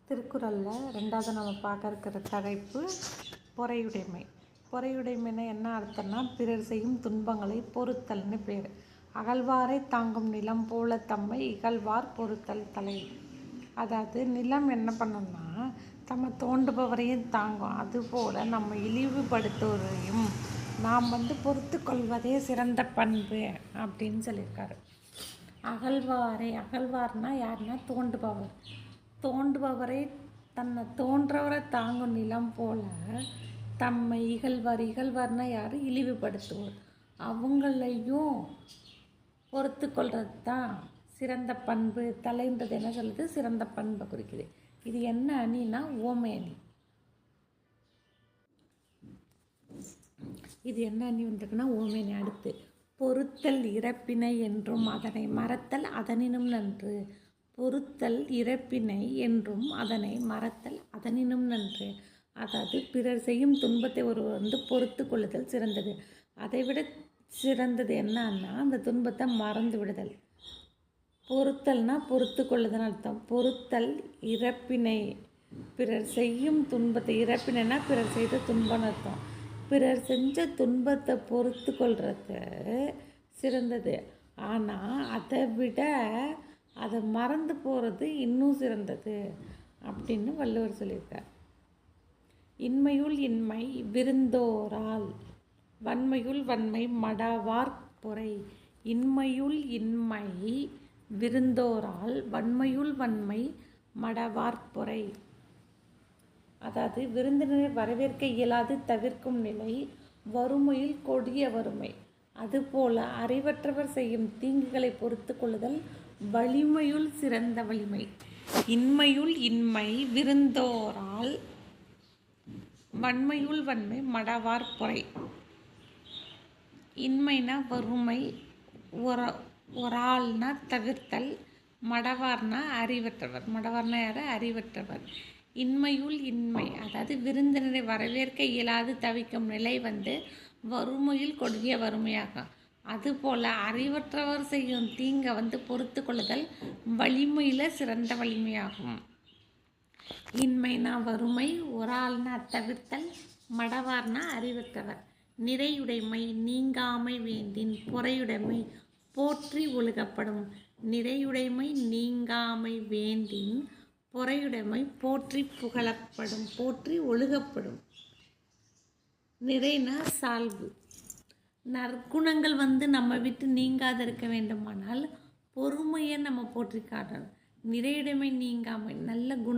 திருக்குறளில் ரெண்டாவது நம்ம பார்க்க இருக்கிற தலைப்பு பொறையுடைமை. பொறையுடைமைன்னா என்ன அர்த்தம்னா, பிறர் செய்யும் துன்பங்களை பொறுத்தல்னு பேர். அகழ்வாரை தாங்கும் நிலம் போல தம்மை இகழ்வார் பொறுத்தல் தலை. அதாவது நிலம் என்ன பண்ணணும்னா, நம்ம தோண்டுபவரையும் தாங்கும், அதுபோல் நம்ம இழிவுபடுத்துவதையும் நாம் பொறுத்து கொள்வதே சிறந்த பண்பு அப்படின்னு சொல்லியிருக்காரு. அகழ்வார்னா யாருன்னா தோண்டுபவரை தன்னை தோன்றவரை தாங்கும் நிலம் போல தம்மை இகழ்வார்னா யார்? இழிவுபடுத்துவோர். அவங்களையும் பொறுத்து கொள்வது தான் சிறந்த பண்பு. தலைன்றது என்ன சொல்லுது? சிறந்த பண்பை குறிக்குது. இது என்ன அணின்னா ஓமை அணி. இது என்ன அணி வந்திருக்குன்னா ஓமை அணி. அடுத்து பொறுத்தல் இறப்பினை என்றும் அதனை மறத்தல் அதனினும் நன்று. பொறுத்தல் இறப்பினை என்றும் அதனை மறத்தல் அதனினும் நன்று. அதாவது பிறர் செய்யும் துன்பத்தை ஒருவர் பொறுத்து கொள்ளுதல் சிறந்தது. அதை விட சிறந்தது என்னன்னா அந்த துன்பத்தை மறந்து விடுதல். பொறுத்தல்னா பொறுத்து கொள்ளுதல் அர்த்தம். பொறுத்தல் இறப்பினை, பிறர் செய்யும் துன்பத்தை, இறப்பினைனா பிறர் செய்த துன்பம்னு அர்த்தம். பிறர் செஞ்ச துன்பத்தை பொறுத்து கொள்வது சிறந்தது. ஆனால் அதை விட அதை மறந்து போகிறது இன்னும் சிறந்தது அப்படின்னு வள்ளுவர் சொல்லியிருக்கார். இன்மையுள் இன்மை விருந்தோரால் வன்மையுள் வன்மை மடவார் பொறை. இன்மையுள் இன்மை விருந்தோரால் வன்மையுள் வன்மை மடவார் பொறை. அதாவது விருந்தினரை வரவேற்க இயலாது தவிர்க்கும் நிலை வறுமையில் கொடிய வறுமை. அதுபோல அறிவற்றவர் செய்யும் தீங்குகளை பொறுத்து கொள்ளுதல் வலிமையுள் சிறந்த வலிமை. இன்மையுள் இன்மை விருந்தோரால் வன்மையுள் வன்மை மடவார் பொறை. இன்மைனா வறுமை, ஒராள்னா தவிர்த்தல், மடவார்னா அறிவற்றவர். மடவார்னா யார்? அறிவற்றவர். இன்மையுள் இன்மை அதாவது விருந்தினரை வரவேற்க இயலாது தவிக்கும் நிலை வறுமையில் கொடிய வறுமையாகும். அதுபோல் அறிவற்றவர் செய்யும் தீங்கை பொறுத்து கொள்ளுதல் வலிமையில் சிறந்த வலிமையாகும். இன்மைனா வறுமை, ஒராள்னா தவிர்த்தல், மடவார்னா அறிவற்றவர். நிறையுடைமை நீங்காமை வேண்டின் பொறையுடைமை போற்றி ஒழுகப்படும். நிறையுடைமை நீங்காமை வேண்டின் பொறையுடைமை போற்றி புகழப்படும், போற்றி ஒழுகப்படும். நிறைனா சால்பு. நற்குணங்கள் நம்ம விட்டு நீங்காத இருக்க வேண்டுமானால் பொறுமையை நம்ம போற்றி காட்டணும். நிறையுடைமை நீங்காமை நல்ல குணம்